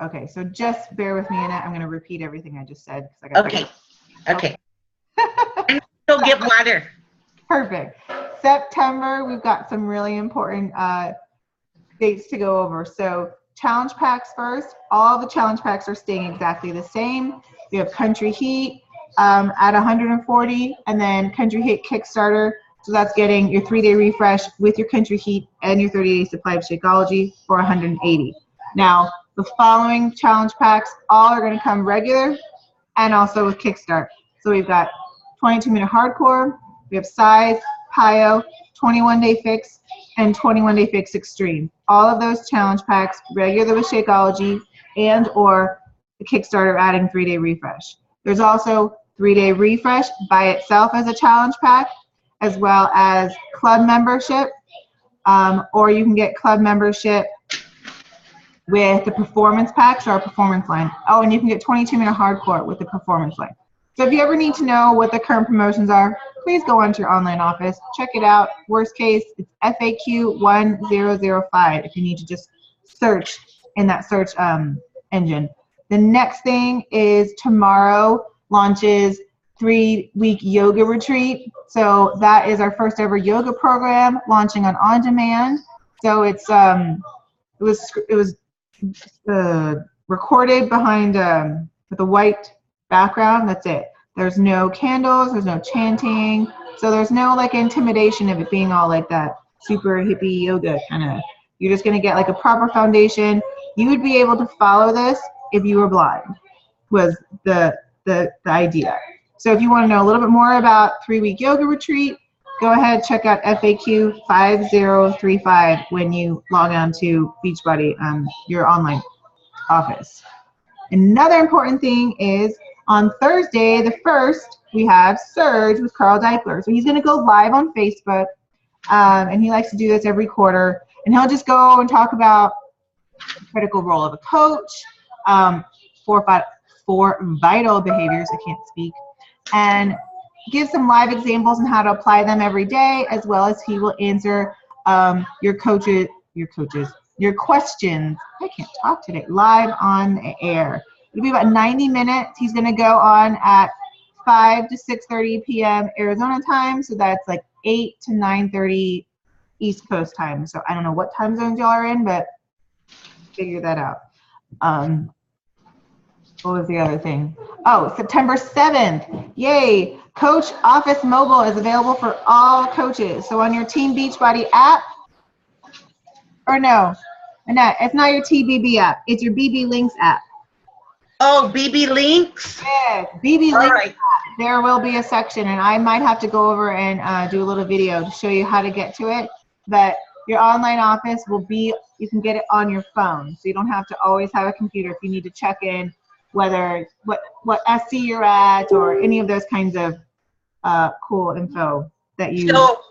Okay, so just bear with me in it. I'm going to repeat everything I just said. I got okay. Okay. Go get water. Perfect. September, we've got some really important dates to go over. So challenge packs first. All the challenge packs are staying exactly the same. We have Country Heat at 140, and then Country Heat Kickstarter. So that's getting your 3-day refresh with your Country Heat and your 30-day supply of Shakeology for 180. Now, the following challenge packs all are going to come regular and also with Kickstart. So we've got 22-minute hardcore, we have size, PIO, 21-day fix, and 21-day fix extreme. All of those challenge packs, regular with Shakeology and or the Kickstarter adding 3-day refresh. There's also 3-day refresh by itself as a challenge pack, as well as club membership, or you can get club membership with the performance packs or performance line. Oh, and you can get 22-minute hardcore with the performance line. So if you ever need to know what the current promotions are, please go onto your online office, check it out. Worst case, it's FAQ 1005 if you need to just search in that search engine. The next thing is tomorrow launches 3-week yoga retreat. So that is our first ever yoga program launching on demand. So it's it was recorded behind with a white background. That's it. There's no candles, there's no chanting, so there's no like intimidation of it being all like that super hippie yoga kind of. You're just going to get like a proper foundation. You would be able to follow this if you were blind, was the idea. So if you want to know a little bit more about 3-week yoga retreat, go ahead, check out FAQ 5035 when you log on to Beachbody, your online office. Another important thing is on Thursday, the 1st, we have Surge with Carl Deichler. So he's going to go live on Facebook, and he likes to do this every quarter. And he'll just go and talk about the critical role of a coach, 4 vital behaviors, I can't speak, and give some live examples on how to apply them every day, as well as he will answer your questions. I can't talk today. Live on the air. It'll be about 90 minutes. He's going to go on at 5 to 6:30 p.m. Arizona time, so that's like 8 to 9:30 East Coast time. So I don't know what time zones y'all are in, but figure that out. What was the other thing? Oh, September 7th. Yay. Coach Office Mobile is available for all coaches. So on your Team Beachbody app, or no, Annette, it's not your TBB app. It's your BB Links app. Oh, BB Links? Yeah, BB Links. All right. There will be a section, and I might have to go over and do a little video to show you how to get to it. But your online office will be, you can get it on your phone. So you don't have to always have a computer if you need to check in whether what SC you're at or any of those kinds of cool info that you. So,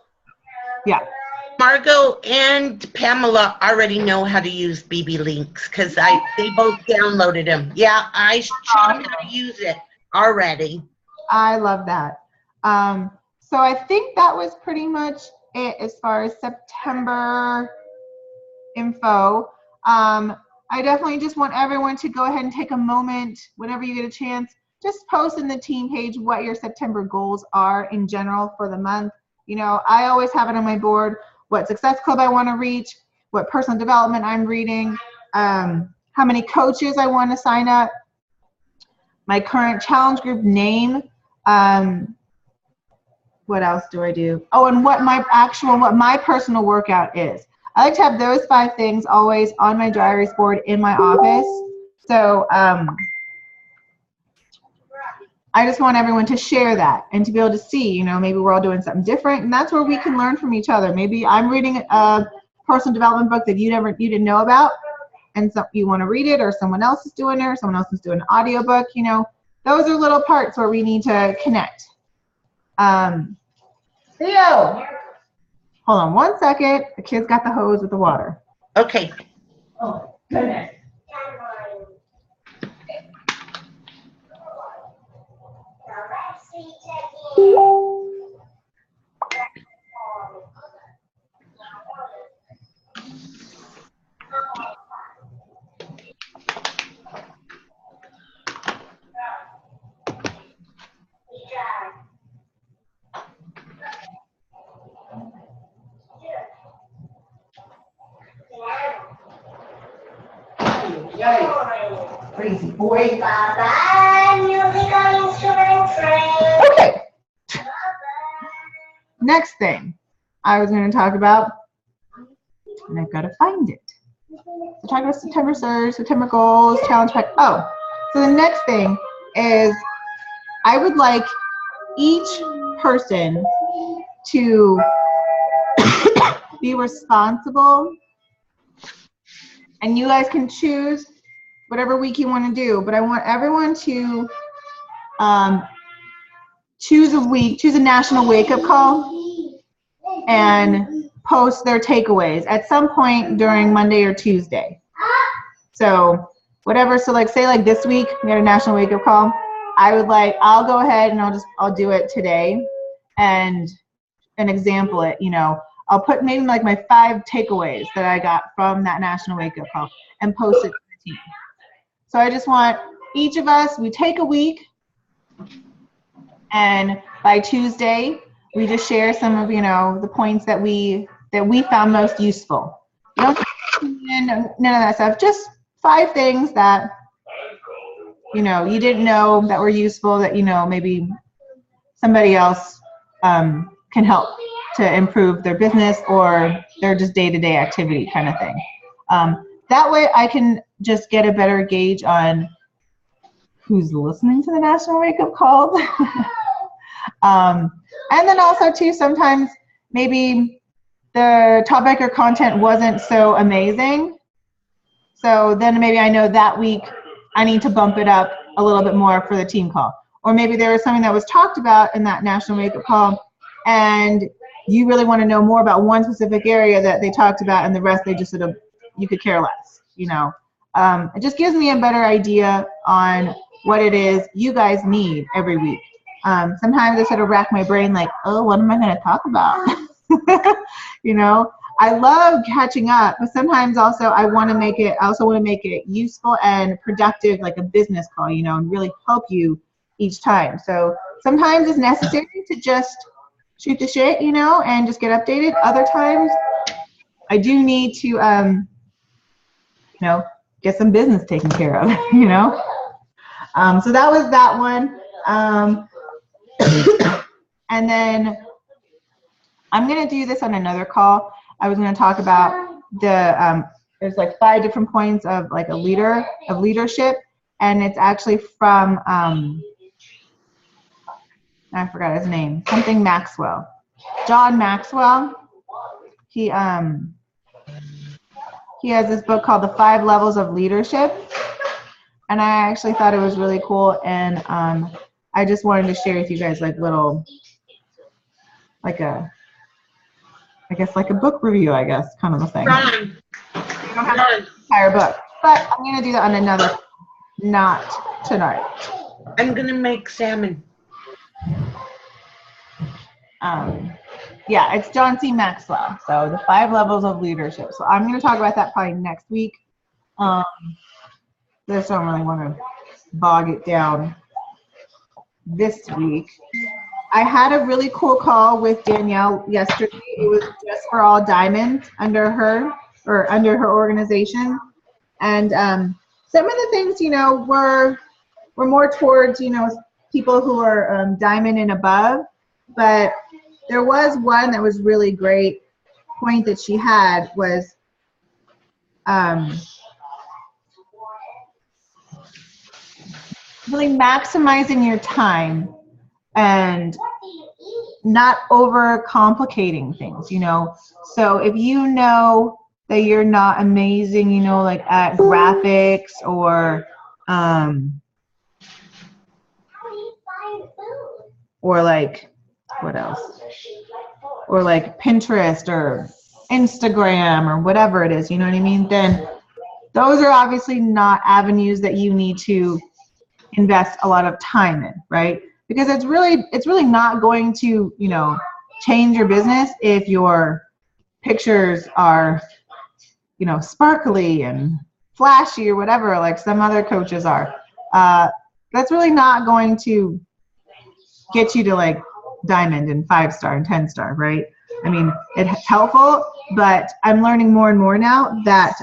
yeah. Margot and Pamela already know how to use BB Links because they both downloaded them. Yeah, I showed them how to use it already. I love that. So I think that was pretty much it as far as September info. I definitely just want everyone to go ahead and take a moment whenever you get a chance. Just post in the team page what your September goals are in general for the month. You know, I always have it on my board, what Success Club I want to reach, what personal development I'm reading, how many coaches I want to sign up, my current challenge group name, what else do I do? Oh, and what my personal workout is. I like to have those 5 things always on my dry erase board in my office. So I just want everyone to share that and to be able to see, you know, maybe we're all doing something different, and that's where we can learn from each other. Maybe I'm reading a personal development book that you didn't know about, and so you want to read it, or someone else is doing it, or someone else is doing an audio book. You know, those are little parts where we need to connect. Theo, hold on 1 second. The kid's got the hose with the water. Okay. Oh, goodness. Yikes. Crazy boy. Bye-bye, musical instrument friend. Okay. Next thing I was going to talk about, and I've got to find it. So talk about SeptemberSurge, September goals, challenge pack. Oh, so the next thing is I would like each person to be responsible, and you guys can choose whatever week you want to do, but I want everyone to choose a week, choose a national wake-up call, and post their takeaways at some point during Monday or Tuesday. So whatever, so like say like this week we had a national wake-up call, I'll go ahead and I'll do it today and example it, you know. I'll put maybe like my 5 takeaways that I got from that national wake-up call and post it to the team. So I just want each of us, we take a week, and by Tuesday we just share some of, you know, the points that we found most useful. You don't none of that stuff, just 5 things that, you know, you didn't know that were useful, that, you know, maybe somebody else can help to improve their business or their just day-to-day activity kind of thing. That way I can just get a better gauge on who's listening to the national wake-up calls. And then also too, sometimes maybe the topic or content wasn't so amazing. So then maybe I know that week I need to bump it up a little bit more for the team call. Or maybe there was something that was talked about in that national wake-up call and you really want to know more about one specific area that they talked about, and the rest they just sort of, you could care less, you know. It just gives me a better idea on what it is you guys need every week. Sometimes I sort of rack my brain like, oh, what am I going to talk about? You know, I love catching up, but sometimes also I also want to make it useful and productive, like a business call, you know, and really help you each time. So sometimes it's necessary to just shoot the shit, you know, and just get updated. Other times I do need to, you know, get some business taken care of, you know. So that was that one. And then I'm going to do this on another call. I was going to talk about the, there's like 5 different points of like a leader, of leadership. And it's actually from, I forgot his name, something Maxwell. John Maxwell. He has this book called The 5 Levels of Leadership. And I actually thought it was really cool. And I just wanted to share with you guys like little, like a, I guess like a book review, I guess, kind of a thing. Ron. You don't have the entire book. But I'm going to do that on another, not tonight. I'm going to make salmon. Yeah, it's John C. Maxwell. So the 5 levels of leadership. So I'm going to talk about that probably next week. Just don't really want to bog it down this week. I had a really cool call with Danielle yesterday. It was just for all diamonds under her organization. And some of the things, you know, were more towards, you know, people who are diamond and above. But there was one that was really great point that she had was really maximizing your time and not over complicating things, you know. So if you know that you're not amazing, you know, like at graphics or like what else? Or like Pinterest or Instagram or whatever it is, you know what I mean? Then those are obviously not avenues that you need to invest a lot of time in, right? Because it's really not going to, you know, change your business if your pictures are, you know, sparkly and flashy or whatever, like some other coaches are. That's really not going to get you to like diamond and 5-star and 10-star, right? I mean, it's helpful, but I'm learning more and more now that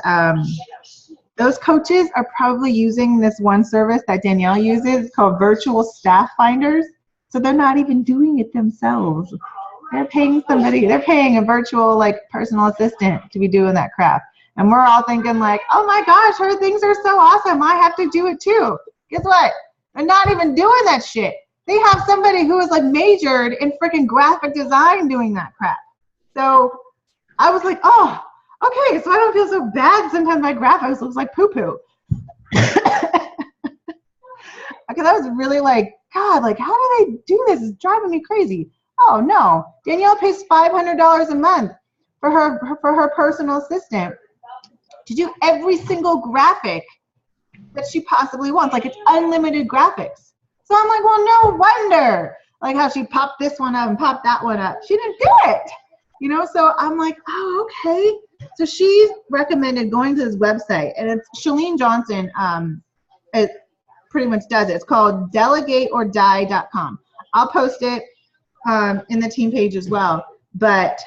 those coaches are probably using this one service that Danielle uses called Virtual Staff Finders. So they're not even doing it themselves. They're paying somebody, they're paying a virtual like personal assistant to be doing that crap. And we're all thinking like, oh my gosh, her things are so awesome. I have to do it too. Guess what? They're not even doing that shit. They have somebody who is like majored in freaking graphic design doing that crap. So I was like, oh, okay, so I don't feel so bad. Sometimes my graphics looks like poo-poo. Because I was really like, God, like, how do they do this? It's driving me crazy. Oh, no. Danielle pays $500 a month for her personal assistant to do every single graphic that she possibly wants. Like, it's unlimited graphics. So I'm like, well, no wonder. Like how she popped this one up and popped that one up. She didn't do it. You know, so I'm like, oh, okay. So she recommended going to this website, and it's Chalene Johnson. It pretty much does it. It's called delegateordie.com. I'll post it in the team page as well. But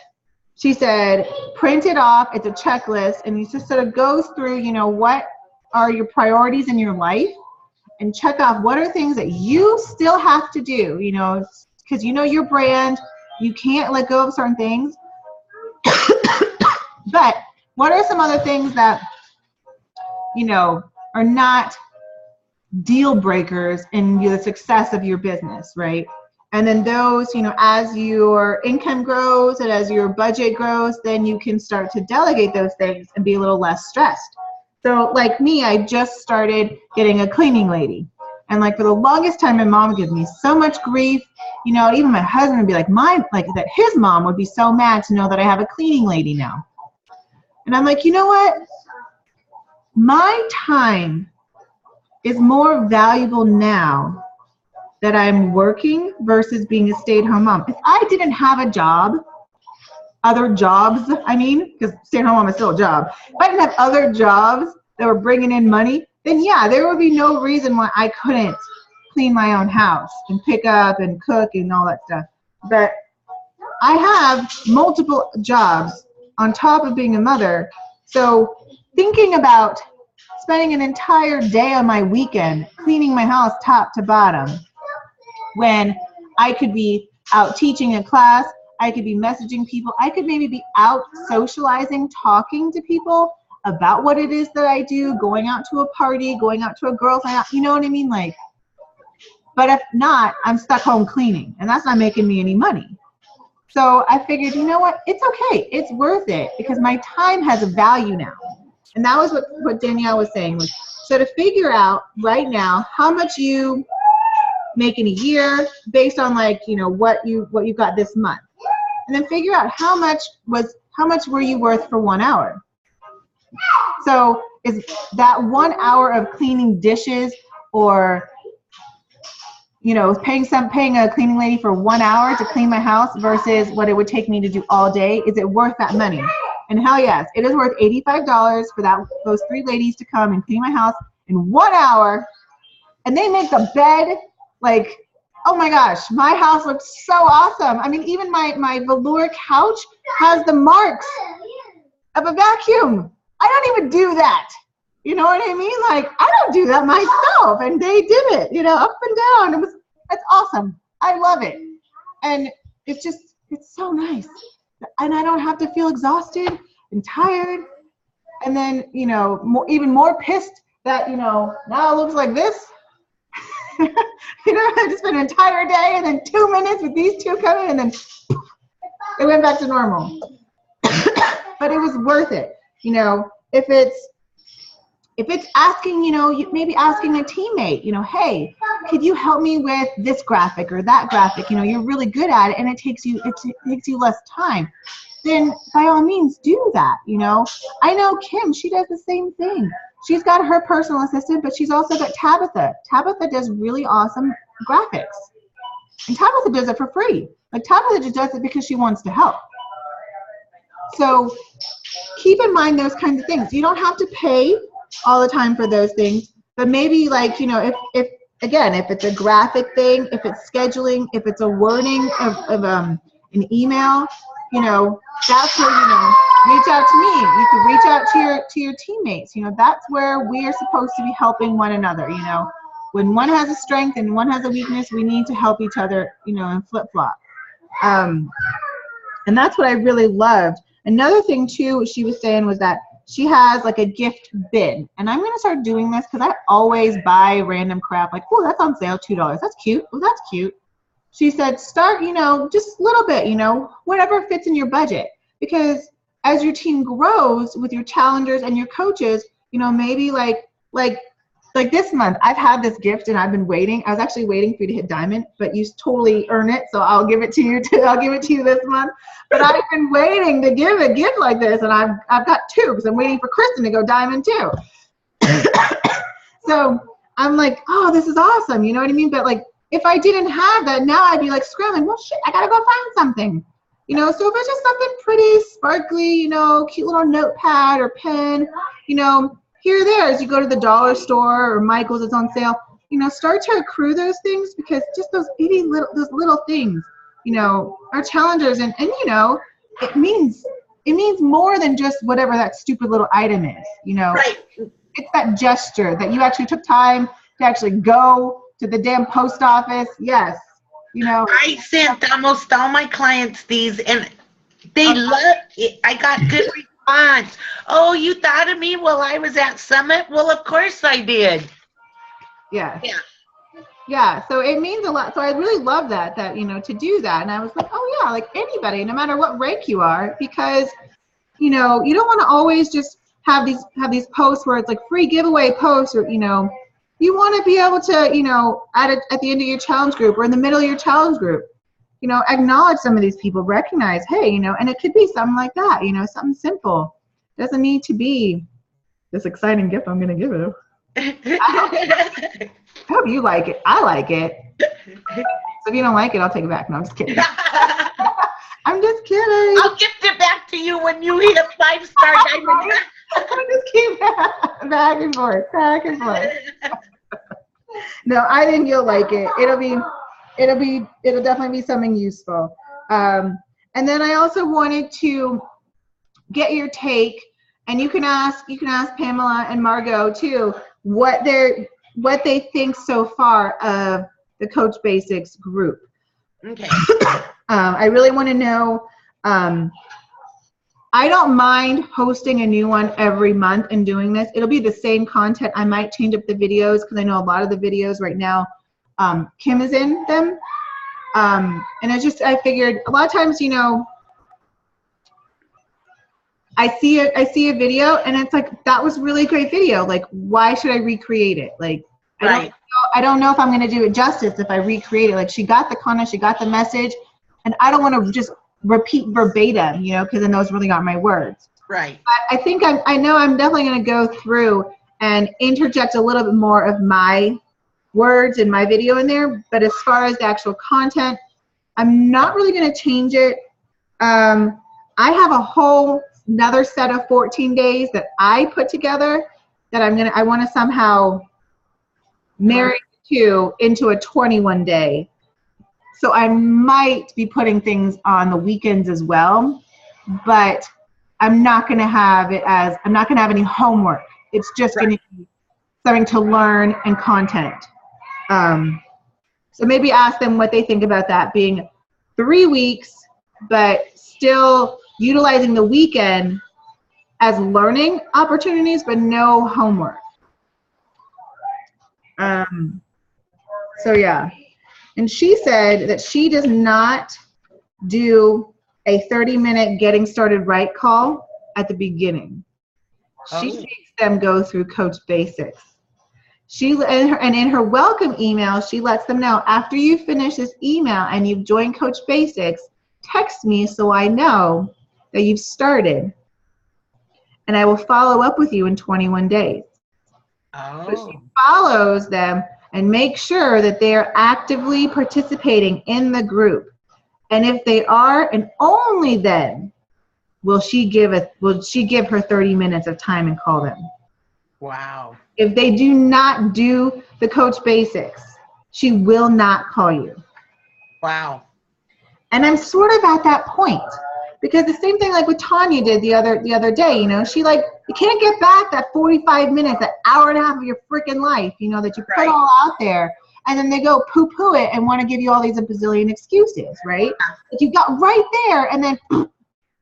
she said, print it off. It's a checklist, and you just sort of goes through, you know, what are your priorities in your life, and check off what are things that you still have to do, you know, because you know your brand, you can't let go of certain things. But what are some other things that, you know, are not deal breakers in the success of your business, right? And then those, you know, as your income grows and as your budget grows, then you can start to delegate those things and be a little less stressed. So like me, I just started getting a cleaning lady. And like for the longest time, my mom would give me so much grief. You know, even my husband would be like, that his mom would be so mad to know that I have a cleaning lady now. And I'm like, you know what? My time is more valuable now that I'm working versus being a stay-at-home mom. If I didn't have a job, other jobs, I mean, because stay-at-home mom is still a job. If I didn't have other jobs that were bringing in money, then yeah, there would be no reason why I couldn't clean my own house and pick up and cook and all that stuff. But I have multiple jobs on top of being a mother. So thinking about spending an entire day on my weekend cleaning my house top to bottom, when I could be out teaching a class, I could be messaging people, I could maybe be out socializing, talking to people about what it is that I do, going out to a party, going out to a girls' night out, you know what I mean? Like, but if not, I'm stuck home cleaning, and that's not making me any money. So I figured, you know what? It's okay. It's worth it because my time has a value now. And that was what Danielle was saying. Was, so to figure out right now how much you make in a year based on like, you know, what you got this month. And then figure out how much were you worth for 1 hour. So is that 1 hour of cleaning dishes or, you know, paying a cleaning lady for 1 hour to clean my house versus what it would take me to do all day? Is it worth that money? And hell yes, it is worth $85 for those 3 ladies to come and clean my house in 1 hour. And they make the bed like, oh my gosh, my house looks so awesome. I mean, even my velour couch has the marks of a vacuum. I don't even do that. You know what I mean? Like, I don't do that myself, and they did it, you know, up and down. It's awesome. I love it. And it's so nice. And I don't have to feel exhausted and tired. And then, you know, even more pissed that, you know, now it looks like this. You know, I just spent an entire day and then 2 minutes with these two coming, and then it went back to normal. But it was worth it. You know, if it's asking, you know, maybe asking a teammate, you know, hey, could you help me with this graphic or that graphic? You know, you're really good at it, and it takes you less time. Then by all means do that. You know, I know Kim, she does the same thing. She's got her personal assistant, but she's also got Tabitha. Tabitha does really awesome graphics, and Tabitha does it for free. Like, Tabitha just does it because she wants to help. So keep in mind those kinds of things. You don't have to pay all the time for those things, but maybe, like, you know, if it's a graphic thing, if it's scheduling, if it's a wording of an email, you know, that's where, you know, reach out to me. You could reach out to your teammates. You know, that's where we are supposed to be helping one another. You know, when one has a strength and one has a weakness, we need to help each other. You know, and flip flop. And that's what I really loved. Another thing too, she was saying was that she has like a gift bin, and I'm gonna start doing this because I always buy random crap. Like, oh, that's on sale, $2. That's cute. Oh, that's cute. She said, start, you know, just a little bit, you know, whatever fits in your budget. Because as your team grows with your challengers and your coaches, you know, maybe like this month, I've had this gift and I've been waiting. I was actually waiting for you to hit diamond, but you totally earn it, so I'll give it to you too. I'll give it to you this month. But I've been waiting to give a gift like this, and I've got 2 because I'm waiting for Kristen to go diamond too. So I'm like, oh, this is awesome. You know what I mean? But like, if I didn't have that, now I'd be like scrambling. Well, shit, I gotta go find something. You know, so if it's just something pretty sparkly, you know, cute little notepad or pen, you know, here or there, as you go to the dollar store or Michael's, it's on sale, you know, start to accrue those things, because just those little things, you know, are challengers, and you know, it means more than just whatever that stupid little item is, you know. Right. It's that gesture that you actually took time to actually go to the damn post office. Yes. You know, I sent almost all my clients these, and they love it. I got good response. Oh, you thought of me while I was at Summit? Well, of course I did. yeah. Yeah. Yeah, so it means a lot. So I really love that, you know, to do that. And I was like, oh yeah, like anybody, no matter what rank you are, because, you know, you don't want to always just have these posts where it's like free giveaway posts, or, you know, you want to be able to, you know, at the end of your challenge group or in the middle of your challenge group, you know, acknowledge some of these people, recognize, hey, you know, and it could be something like that, you know, something simple. Doesn't need to be this exciting gift I'm going to give you. I hope you like it. I like it. So if you don't like it, I'll take it back. No, I'm just kidding. I'm just kidding. I'll gift it back to you when you hit a 5-star diamond. I just keep back and forth. No, I think you'll like it. It'll definitely be something useful. And then I also wanted to get your take, and you can ask Pamela and Margot too what they think so far of the Coach Basics group. Okay. I really want to know. I don't mind hosting a new one every month and doing this. It'll be the same content. I might change up the videos because I know a lot of the videos right now, Kim is in them. And I figured a lot of times, you know, I see a video and it's like, that was really great video. Like, why should I recreate it? Like, Right. I don't know if I'm going to do it justice if I recreate it. Like, she got the content, she got the message, and I don't want to just repeat verbatim, you know, because then those really aren't my words. Right. But I think I know I'm definitely going to go through and interject a little bit more of my words in my video in there. But as far as the actual content, I'm not really going to change it. I have a whole another set of 14 days that I put together that I want to somehow marry into a 21 day. So I might be putting things on the weekends as well, but I'm not going to have any homework. It's just going to be something to learn and content. So maybe ask them what they think about that being 3 weeks, but still utilizing the weekend as learning opportunities, but no homework. So yeah. And she said that she does not do a 30-minute getting started right call at the beginning. She makes them go through Coach Basics. And in her welcome email, she lets them know, after you finish this email and you've joined Coach Basics, text me so I know that you've started. And I will follow up with you in 21 days. So she follows them and make sure that they are actively participating in the group. And if they are, and only then will she give her 30 minutes of time and call them. Wow. If they do not do the Coach Basics, she will not call you. Wow. And I'm sort of at that point. Because the same thing like with Tanya did the other day, you know, she like, you can't get back that 45 minutes, that hour and a half of your freaking life, you know, that you put all out there. And then they go poo-poo it and want to give you all these a bazillion excuses, right? But you got right there, and then,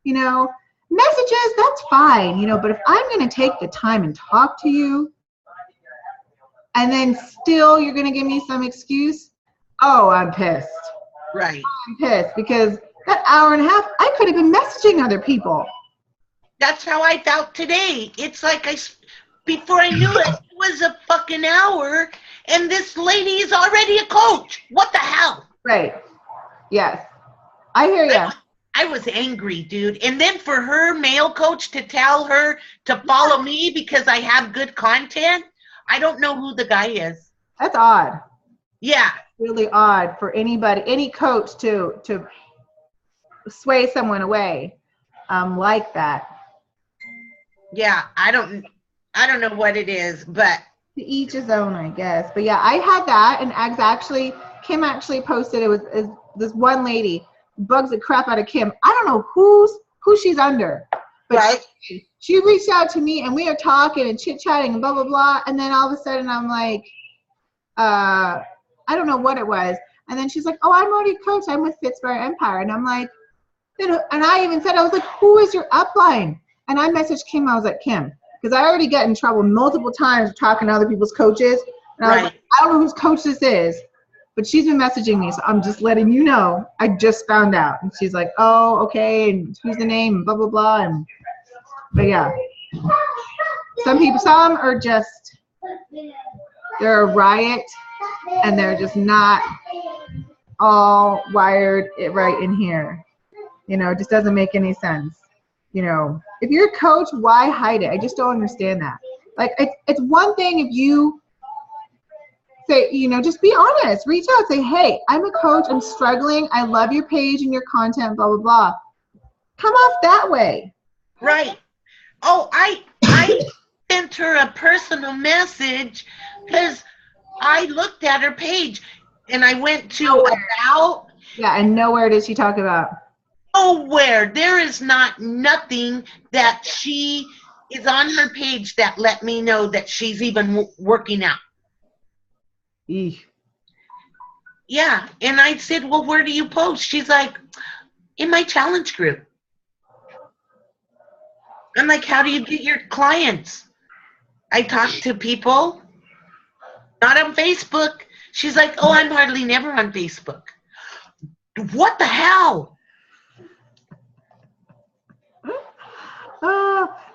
you know, messages, that's fine, you know, but if I'm going to take the time and talk to you, and then still you're going to give me some excuse, oh, I'm pissed. Right. I'm pissed because that hour and a half, I could have been messaging other people. That's how I felt today. It's like before I knew it was a fucking hour, and this lady is already a coach. What the hell? Right. Yes. I hear you. I was angry, dude. And then for her male coach to tell her to follow me because I have good content, I don't know who the guy is. That's odd. Yeah. Really odd for anybody, any coach to sway someone away like that. Yeah, I don't know what it is, but to each his own, I guess. But yeah, I had that, and Kim actually posted it was this one lady bugs the crap out of Kim. I don't know who she's under, but right. She reached out to me, and we are talking and chit chatting and blah blah blah, and then all of a sudden I'm like, I don't know what it was, and then she's like, oh, I'm already coach. I'm with Pittsburgh Empire, and I'm like, and I even said, I was like, who is your upline? And I messaged Kim. I was like, Kim, because I already got in trouble multiple times talking to other people's coaches. And I was like, I don't know whose coach this is, but she's been messaging me, so I'm just letting you know. I just found out. And she's like, oh, okay, and who's the name, and blah, blah, blah. But yeah, some are just, they're a riot, and they're just not all wired it right in here. You know, it just doesn't make any sense. You know, if you're a coach, why hide it? I just don't understand that. Like, it's one thing if you say, you know, just be honest. Reach out. Say, hey, I'm a coach. I'm struggling. I love your page and your content, blah, blah, blah. Come off that way. Right. Oh, I sent her a personal message because I looked at her page and I went to about. Yeah, and nowhere did she talk about. Nowhere. There is nothing that she is on her page that let me know that she's even working out. Eesh. Yeah. And I said, well, where do you post? She's like, in my challenge group. I'm like, how do you get your clients? I talk to people, not on Facebook. She's like, oh, I'm hardly never on Facebook. What the hell?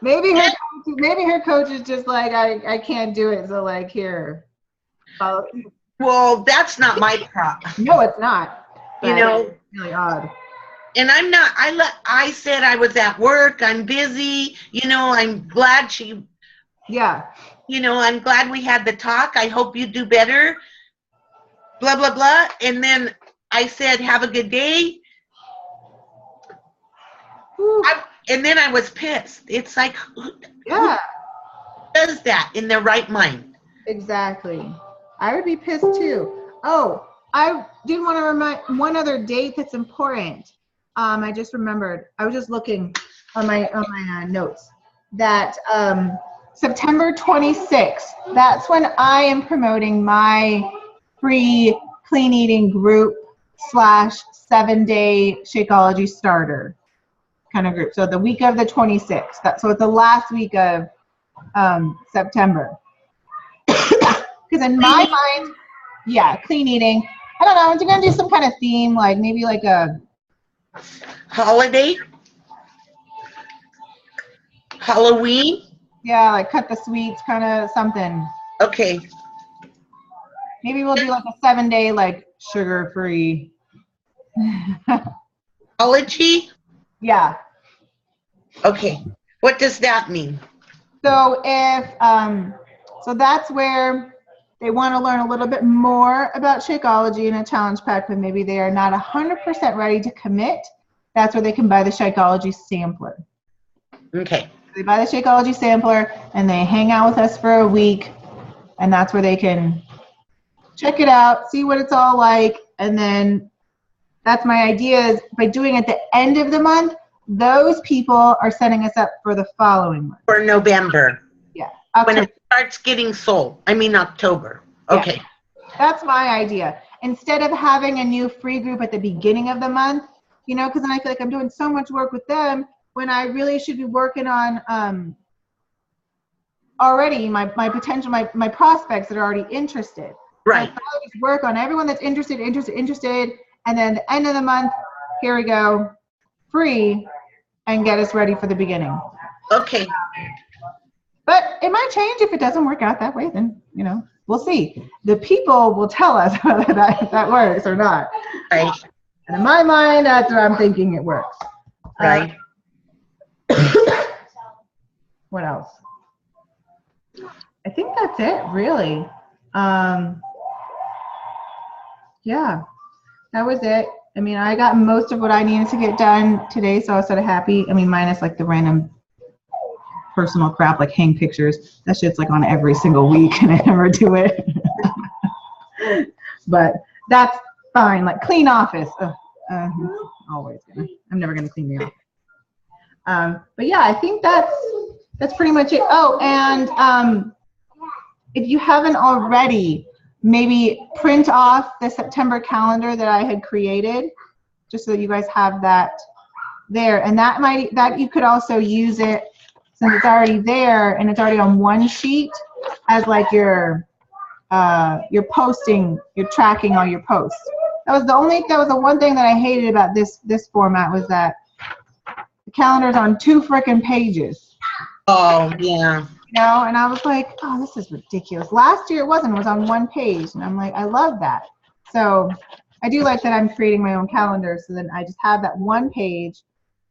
Maybe her coach is just like, I can't do it, so like, here. Well, that's not my problem. No, it's not. You know, it's really odd. And I'm not. I said I was at work. I'm busy. You know, I'm glad she. Yeah. You know, I'm glad we had the talk. I hope you do better. Blah blah blah. And then I said, have a good day. And then I was pissed. It's like, who does that in their right mind? Exactly. I would be pissed too. Oh, I did want to remind one other date that's important. I just remembered. I was just looking on my notes that September 26th. That's when I am promoting my free clean eating group / 7-day Shakeology starter kind of group. So the week of the 26th. So it's the last week of September. Because in my mind, yeah, clean eating. I don't know. I'm going to do some kind of theme, like maybe like a holiday, Halloween. Yeah, like cut the sweets, kind of something. Okay. Maybe we'll do like a 7-day, like sugar-free. Ology? Yeah. Okay. What does that mean? So if so that's where they want to learn a little bit more about Shakeology in a challenge pack, but maybe they are not 100% ready to commit. That's where they can buy the Shakeology sampler. Okay. They buy the Shakeology sampler and they hang out with us for a week, and that's where they can check it out, see what it's all like, and then that's my idea is by doing it at the end of the month, those people are setting us up for the following month. For November. Yeah. When October. it starts getting sold. I mean October. Yeah. Okay. That's my idea. Instead of having a new free group at the beginning of the month, you know, because then I feel like I'm doing so much work with them when I really should be working on already my potential, my prospects that are already interested. Right. So I just work on everyone that's interested, and then the end of the month, here we go, free, and get us ready for the beginning. Okay. But it might change if it doesn't work out that way, then, you know, we'll see. The people will tell us whether that works or not. Right. And in my mind, that's what I'm thinking it works. Right. What else? I think that's it, really. Yeah, that was it. I mean, I got most of what I needed to get done today, so I was sort of happy. I mean, minus like the random personal crap like hang pictures. That shit's like on every single week and I never do it. But that's fine. Like clean office. Always gonna. I'm never gonna clean the office. But yeah, I think that's pretty much it. Oh, and if you haven't already, maybe print off the September calendar that I had created, just so that you guys have that there. And that you could also use it, since it's already there and it's already on one sheet, as like your posting, you're tracking all your posts. That was the one thing that I hated about this format, was that the calendar's on 2 frickin' pages. Oh, yeah. You know, and I was like, oh, this is ridiculous. Last year it wasn't. It was on 1 page. And I'm like, I love that. So I do like that I'm creating my own calendar, so then I just have that 1 page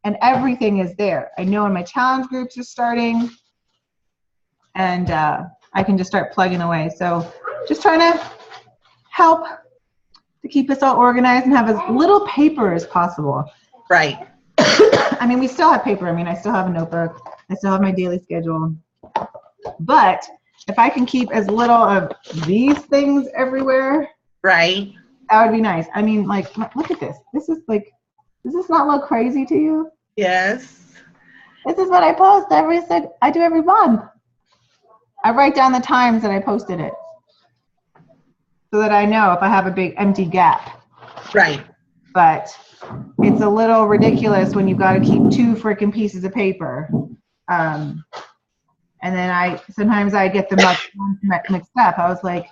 and everything is there. I know when my challenge groups are starting, and I can just start plugging away. So just trying to help to keep us all organized and have as little paper as possible. Right. I mean, we still have paper. I mean, I still have a notebook. I still have my daily schedule. But if I can keep as little of these things everywhere, Right. that would be nice. I mean, like, look at this. This is like, does this not look crazy to you? Yes. This is what I post I do every month. I write down the times that I posted it, so that I know if I have a big empty gap. Right. But it's a little ridiculous when you've got to keep 2 freaking pieces of paper. And then sometimes I get them mixed up. I was like,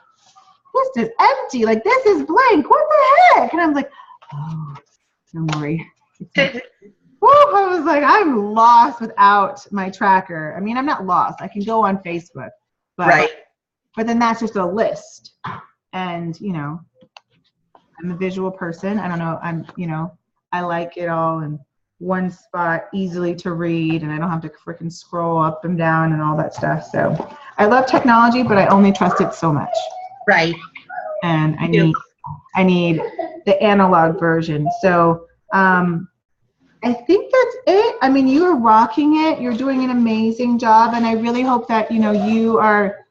this is empty. Like, this is blank. What the heck? And I was like, oh, don't worry. Woo, I was like, I'm lost without my tracker. I mean, I'm not lost. I can go on Facebook. But, right. But then that's just a list. And, you know, I'm a visual person. I don't know. I like it all in one spot, easily to read, and I don't have to freaking scroll up and down and all that stuff. So I love technology, but I only trust it so much. Right. And I need the analog version. So I think that's it. I mean, you are rocking it. You're doing an amazing job, and I really hope that, you know, you are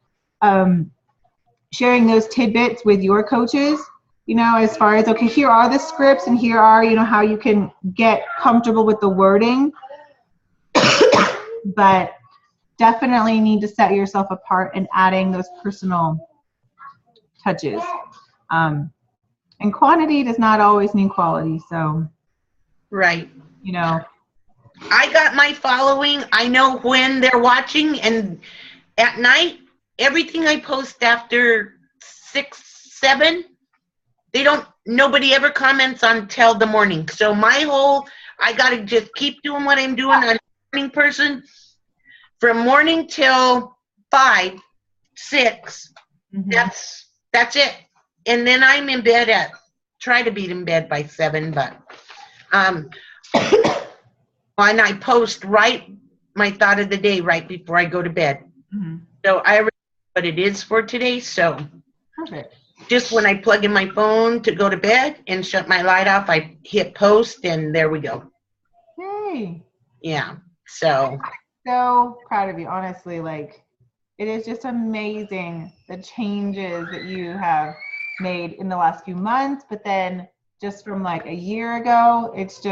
sharing those tidbits with your coaches. You know, as far as, okay, here are the scripts and here are, you know, how you can get comfortable with the wording. But definitely need to set yourself apart and adding those personal touches. And quantity does not always mean quality. So, right. You know, I got my following. I know when they're watching, and at night, everything I post after 6, 7, nobody ever comments until the morning. So I got to just keep doing what I'm doing. I'm a morning person. From morning till 5, 6, that's it. And then I'm in bed try to be in bed by 7, but, and I post my thought of the day right before I go to bed. Mm-hmm. So I already know what it is for today. So perfect. Just when I plug in my phone to go to bed and shut my light off, I hit post, and there we go. Yay. Yeah. So proud of you, honestly. Like, it is just amazing the changes that you have made in the last few months, but then just from like a year ago, it's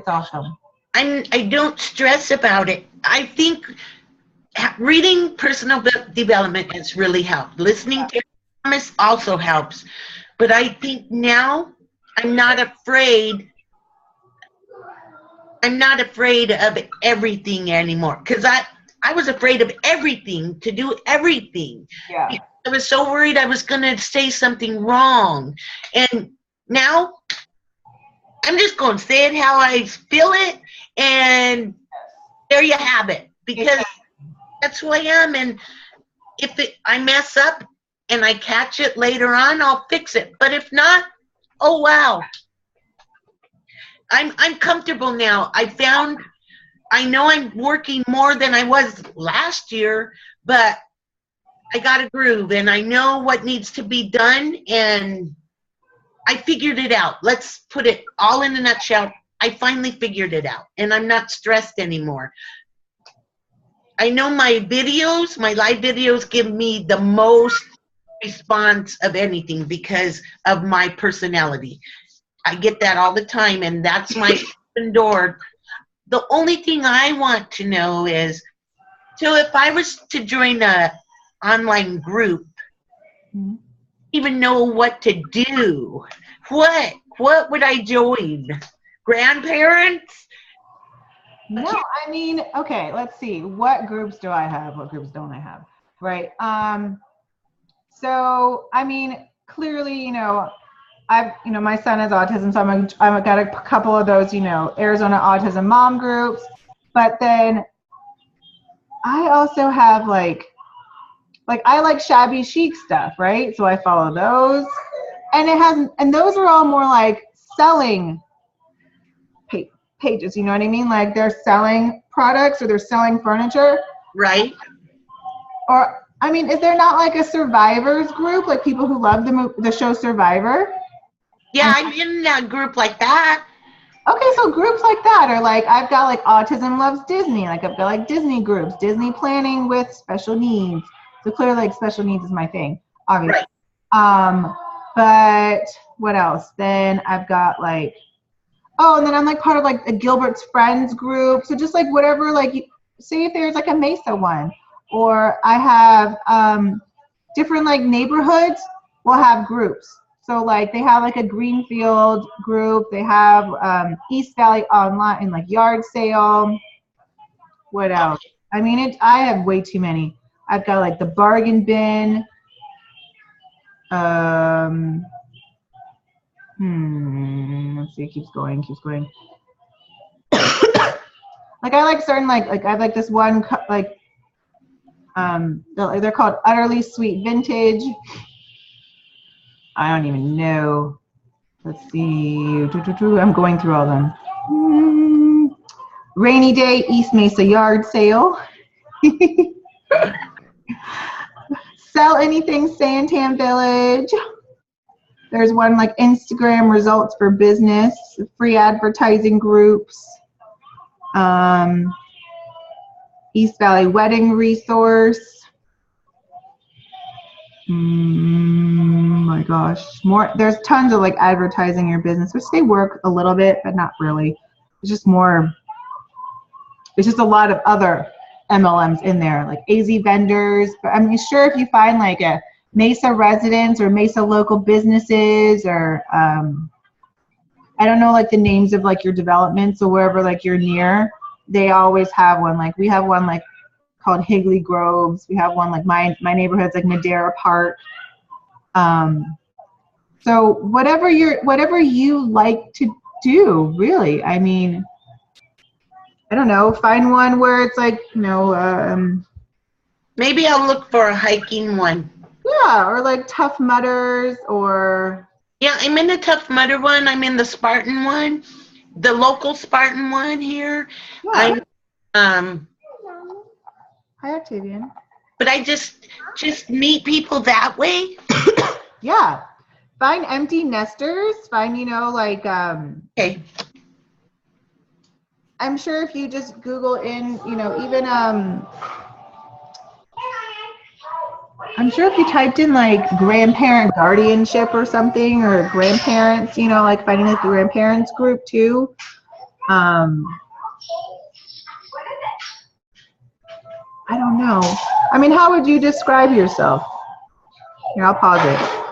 awesome. I don't stress about it. I think reading personal development has really helped. Listening to Thomas also helps. But I think now I'm not afraid. I'm not afraid of everything anymore, because I was afraid of everything, to do everything. Yeah. I was so worried I was going to say something wrong. And now I'm just going to say it how I feel it, and there you have it, because that's who I am. And if I mess up and I catch it later on, I'll fix it. But if not, oh wow. I'm comfortable now. I know I'm working more than I was last year, but I got a groove and I know what needs to be done, and I figured it out. Let's put it all in a nutshell. I finally figured it out, and I'm not stressed anymore. I know my live videos give me the most response of anything because of my personality. I get that all the time, and that's my open door. The only thing I want to know is, so if I was to join a online group, even know what to do, what would I join? Grandparents? No, I mean, okay, let's see. What groups do I have? What groups don't I have? Right. So, I mean, clearly, my son has autism, so I've got a couple of those, Arizona Autism Mom groups. But then I also have like I like shabby chic stuff, right? So I follow those, and those are all more like selling pages. You know what I mean? Like they're selling products or they're selling furniture, Right. Or I mean, is there not like a survivors group, like people who love the show Survivor? Yeah, I'm in a group like that. Okay, so groups like that are like, I've got like Autism Loves Disney. Like I've got like Disney groups, Disney planning with special needs. So clearly like special needs is my thing, obviously. Right. But what else? Then I've got like, and then I'm like part of like a Gilbert's Friends group. So just like whatever, like say if there's like a Mesa one, or I have different like neighborhoods will have groups. So like they have like a Greenfield group, they have East Valley Online and like yard sale. What else? I mean, I have way too many. I've got like the bargain bin. Let's see, it keeps going. Like I like certain like I have like this one like they're called Utterly Sweet Vintage. I don't even know. Let's see. I'm going through all of them. Rainy Day East Mesa Yard Sale. Sell Anything Santan Village. There's one like Instagram Results for Business, free advertising groups. East Valley Wedding Resource. My gosh, there's tons of like advertising your business, which they work a little bit, but not really. It's just a lot of other MLMs in there, like AZ vendors. But I mean, sure, if you find like a Mesa residents or Mesa local businesses, or I don't know like the names of like your developments or wherever like you're near, they always have one. Like we have one like called Higley Groves. We have one like my neighborhood's like Madera Park. So whatever you like to do, really. I mean, I don't know. Find one where it's like maybe I'll look for a hiking one. Yeah, or like Tough Mudders, or yeah, I'm in the Tough Mudder one. I'm in the Spartan one, the local Spartan one here. Yeah. I'm Hi, Octavian. But I just meet people that way. Yeah. Find empty nesters. Find, like, Okay. I'm sure if you just Google in, even, I'm sure if you typed in like grandparent guardianship or something, or grandparents, like finding like the grandparents group too. I don't know. I mean, how would you describe yourself? Here, I'll pause it.